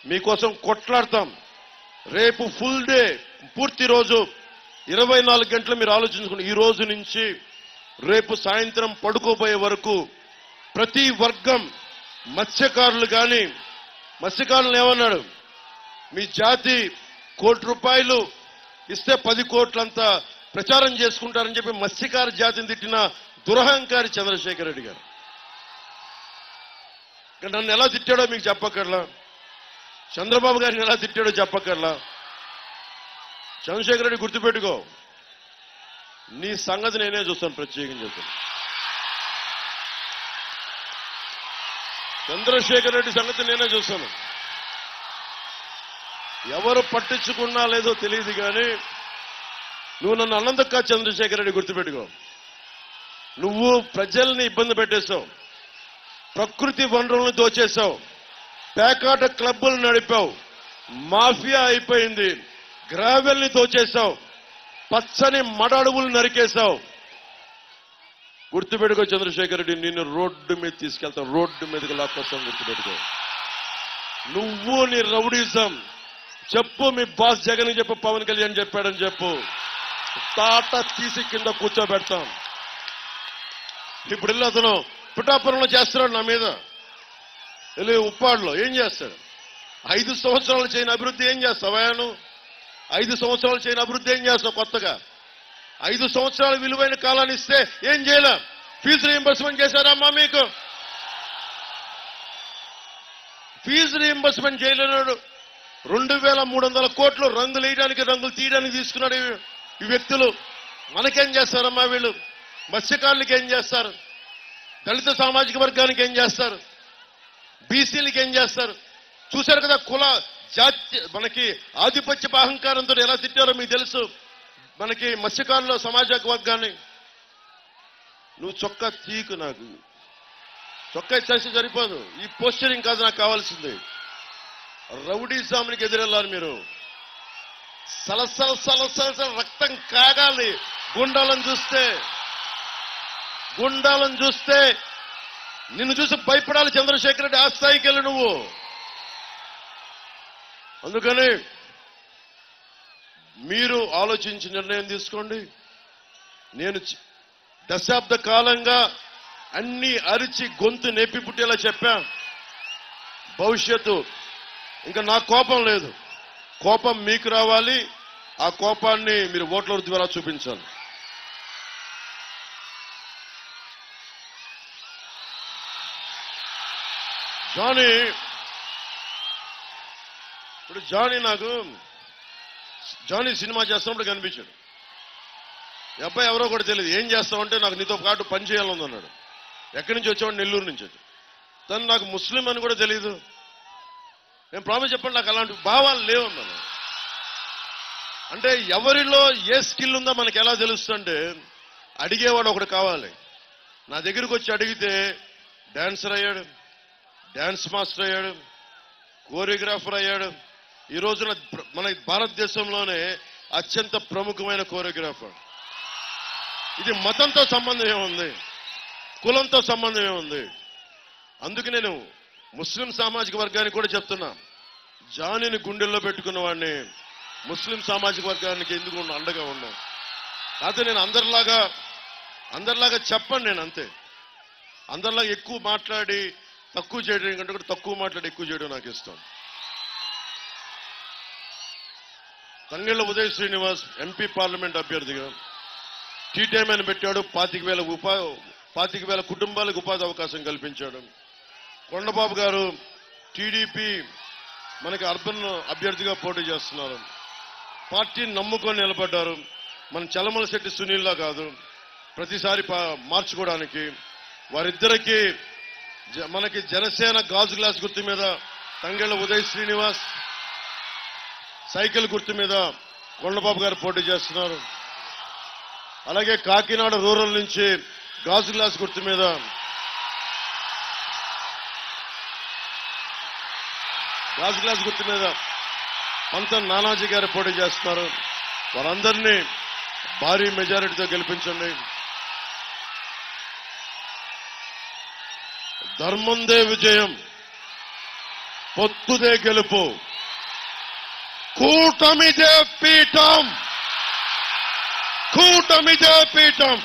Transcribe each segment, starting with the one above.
మీకోసం కొట్లాడతాం. రేపు full day, పూర్తి రోజు 24 గంటలు మీరు ఆలోచించుకుని ఈ రోజు నుంచి రేపు సాయంత్రం పడుకోబోయే వరకు ప్రతి వర్గం, మత్స్యకారులు కానీ, మత్స్యకారులు ఏమన్నాడు, మీ జాతి ₹1 ఇస్తే 10 కోట్లంతా ప్రచారం చేసుకుంటారని చెప్పి మత్స్యకార జాతిని తిట్టిన దురహంకారి చంద్రశేఖర్ రెడ్డి గారు. నన్ను ఎలా తిట్టాడో మీకు చెప్పక్కర్లా, చంద్రబాబు గారిని ఎలా తిట్టాడో చెప్పక్కర్లా. చంద్రశేఖర్ రెడ్డి గుర్తుపెట్టుకో, నీ సంగతి నేనే చూస్తాను, ప్రత్యేకంగా చెప్తాను. చంద్రశేఖర్ రెడ్డి సంగతి నేనే చూస్తాను. ఎవరు పట్టించుకున్నా లేదో తెలియదు కానీ నువ్వు నన్ను అన్నందుకు చంద్రశేఖర్ రెడ్డి గుర్తుపెట్టుకో. నువ్వు ప్రజల్ని ఇబ్బంది పెట్టేశావు, ప్రకృతి వనరులను దోచేశావు, పేకాట క్లబ్బులు నడిపావు, మాఫియా అయిపోయింది, గ్రావెల్ని దోచేశావు, పచ్చని మడడువులు నరికేశావు. గుర్తుపెట్టుకో చంద్రశేఖర్ రెడ్డి, నిన్ను రోడ్డు మీద తీసుకెళ్తాం, రోడ్డు మీదకి లాక్కొస్తాం. గుర్తుపెట్టుకో. నువ్వు నీ రౌడీజం చెప్పు, మీ బాస్ జగన్ చెప్పు, పవన్ కళ్యాణ్ చెప్పాడని చెప్పు, తాట తీసి కింద కూర్చోబెడతాం. ఇప్పుడు వెళ్ళి అతను పిఠాపురంలో చేస్తున్నాడు నా మీద, వెళ్ళి ఉప్పాడులో ఏం చేస్తాడు? 5 సంవత్సరాలు చేయని అభివృద్ధి ఏం చేస్తావా? నువ్వు 5 సంవత్సరాలు చేయని అభివృద్ధి ఏం చేస్తావు కొత్తగా? 5 సంవత్సరాల విలువైన కాలాన్ని ఇస్తే ఏం చేయలే? ఫీజు రీయింబర్స్మెంట్ చేశారమ్మా మీకు? Fee reimbursement చేయలేనాడు. 2300 కోట్లు రంగులు వేయడానికి, రంగులు తీయడానికి తీసుకున్నాడు ఈ వ్యక్తులు. మనకేం చేస్తారమ్మా వీళ్ళు? మత్స్యకారులకి ఏం చేస్తారు? దళిత సామాజిక వర్గానికి ఏం చేస్తారు? బీసీలకి ఏం చేస్తారు? చూశారు కదా, కుల జాతి మనకి ఆధిపత్య అహంకారంతో ఎలా తిట్టారో మీకు తెలుసు. మనకి మత్స్యకారుల సమాజ వర్గాన్ని నువ్వు చొక్కా తీకు, నాకు చొక్కా చేసి సరిపోదు. ఈ పోస్చరింగ్ కాదు నాకు కావాల్సింది. రౌడీజామునికి ఎదురెళ్ళాలి మీరు. సలసల సలసల రక్తం కాగాలి గుండాలను చూస్తే. గుండాలను చూస్తే నిన్ను చూసి భయపడాలి చంద్రశేఖర్ రెడ్డి. ఆ స్థాయికి వెళ్ళి నువ్వు. అందుకని మీరు ఆలోచించి నిర్ణయం తీసుకోండి. నేను దశాబ్ద కాలంగా అన్ని అరిచి గొంతు నెప్పి పుట్టేలా చెప్పా. భవిష్యత్తు ఇంకా నాకు కోపం లేదు, కోపం మీకు రావాలి. ఆ కోపాన్ని మీరు ఓట్ల ద్వారా చూపించాలి. జానీ, ఇప్పుడు జానీ సినిమా చేస్తున్నప్పుడు కనిపించాడు. ఈ అబ్బాయి ఎవరో కూడా తెలియదు. ఏం చేస్తామంటే నాకు నీతో పాటు పని చేయాలని అన్నాడు. ఎక్కడి నుంచి వచ్చావాడు? నెల్లూరు నుంచి వచ్చి. తను నాకు ముస్లిం అని కూడా తెలియదు. నేను ప్రామిస్ చెప్పండి, నాకు అలాంటి భావాలు లేవన్నాను. అంటే ఎవరిలో ఏ స్కిల్ ఉందో మనకి ఎలా తెలుస్తుంటే అడిగేవాడు ఒకడు కావాలి. నా దగ్గరికి వచ్చి అడిగితే డాన్సర్ అయ్యాడు, డాన్స్ మాస్టర్ అయ్యాడు, కోరియోగ్రాఫర్ అయ్యాడు. ఈ రోజున మన భారతదేశంలోనే అత్యంత ప్రముఖమైన కోరియోగ్రాఫర్. ఇది మతంతో సంబంధం ఏముంది? కులంతో సంబంధం ఏముంది? అందుకు నేను ముస్లిం సామాజిక వర్గానికి కూడా చెప్తున్నా, జానీని గుండెల్లో పెట్టుకున్న వాడిని ముస్లిం సామాజిక వర్గానికి ఎందుకు అండగా ఉన్నా. అయితే నేను అందరిలాగా చెప్పండి. నేను అంతే, అందరిలాగా ఎక్కువ మాట్లాడి తక్కువ చేయడం కంటే కూడా తక్కువ మాట్లాడి ఎక్కువ చేయడం నాకు ఇష్టం. తంగెళ్ల ఉదయ్ శ్రీనివాస్ ఎంపీ పార్లమెంట్ అభ్యర్థిగా టీ టైం అని పెట్టాడు. 25,000 కుటుంబాలకు ఉపాధి అవకాశం కల్పించాడు. కొండబాబు గారు టీడీపీ మనకి అర్బన్ అభ్యర్థిగా పోటీ చేస్తున్నారు. పార్టీని నమ్ముకొని నిలబడ్డారు. మన చలమల శెట్టి సునీల్లా కాదు, ప్రతిసారి మార్చుకోవడానికి. వారిద్దరికీ మనకి జనసేన గాజు గ్లాస్ గుర్తు మీద తంగెళ్ల ఉదయ్ శ్రీనివాస్, సైకిల్ గుర్తు మీద కొండబాబు గారు పోటీ చేస్తున్నారు. అలాగే కాకినాడ రూరల్ నుంచి గాజు గ్లాస్ గుర్తు మీద పంతం నానాజీ గారు పోటీ చేస్తున్నారు. వారందరినీ భారీ మెజారిటీతో గెలిపించండి. ధర్మందే విజయం, పొత్తుదే గెలుపు. కూటమిదే పీఠం. కూటమిదే పీఠం.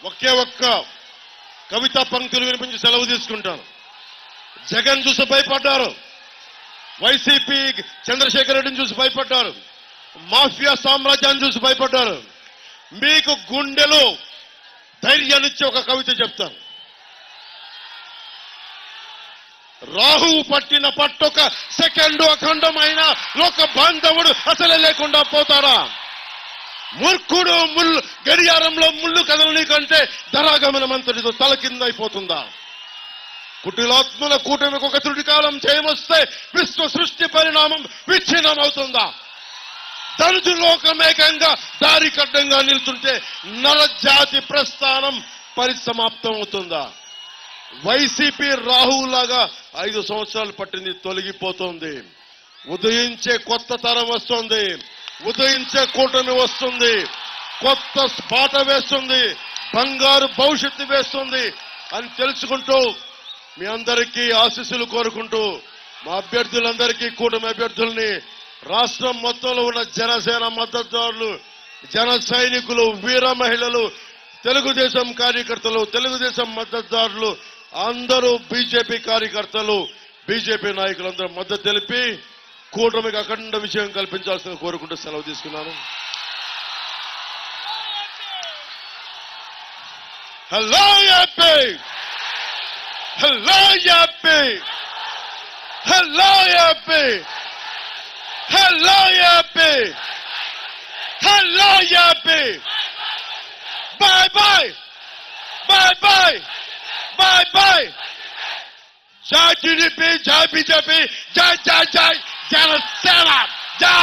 ఒకే ఒక్క కవితా పంక్తులు వినిపించి సెలవు తీసుకుంటాను. జగన్ చూసి భయపడ్డారు, వైసీపీ చంద్రశేఖర్ రెడ్డిని చూసి భయపడ్డారు, మాఫియా సామ్రాజ్యాన్ని చూసి భయపడ్డారు. మీకు గుండెలో ధైర్యాన్నిచ్చి ఒక కవిత చెప్తాను. రాహువు పట్టిన పట్టొక సెకండు అఖండమైన లోక బాంధవుడు అసలే లేకుండా పోతాడా? మూర్ఖుడు ముళ్ళు గడియారంలో ముళ్ళు కదలని కంటే ధరాగమనమంతటితో తల కింద అయిపోతుందా? కుటిలాత్మల కూటమికి ఒక త్రుటి కాలం చేయమొస్తే విశ్వ సృష్టి పరిణామం విచ్ఛిన్నమవుతుందా? ధనుజు లోకమేకంగా దారి కడ్డంగా నిలుచుంటే నరజాతి ప్రస్థానం పరిసమాప్తం అవుతుందా? వైసీపీ రాహువులాగా 5 సంవత్సరాలు పట్టింది, తొలగిపోతుంది. ఉదయించే కొత్త తరం వస్తుంది, ఉదయించే కూటమి వస్తుంది, కొత్త బాట వేస్తుంది, బంగారు భవిష్యత్తు వేస్తుంది అని తెలుసుకుంటూ మీ అందరికీ ఆశీస్సులు కోరుకుంటూ మా అభ్యర్థులందరికీ, కూటమి అభ్యర్థుల్ని, రాష్ట్రం మొత్తంలో ఉన్న జనసేన మద్దతుదారులు, జన సైనికులు, వీర మహిళలు, తెలుగుదేశం కార్యకర్తలు, తెలుగుదేశం మద్దతుదారులు అందరూ, బీజేపీ కార్యకర్తలు, బీజేపీ నాయకులందరూ మద్దతు తెలిపి కూటమికి అఖండ విజయం కల్పించాల్సిన కోరుకుంటూ సెలవు తీసుకున్నాను. Hello AP, hello AP, hello AP, hello AP, hello AP. Bye bye, bye bye, bye bye. జై టీడీపీ, జై బీజేపీ, జై జై జై జనసేన.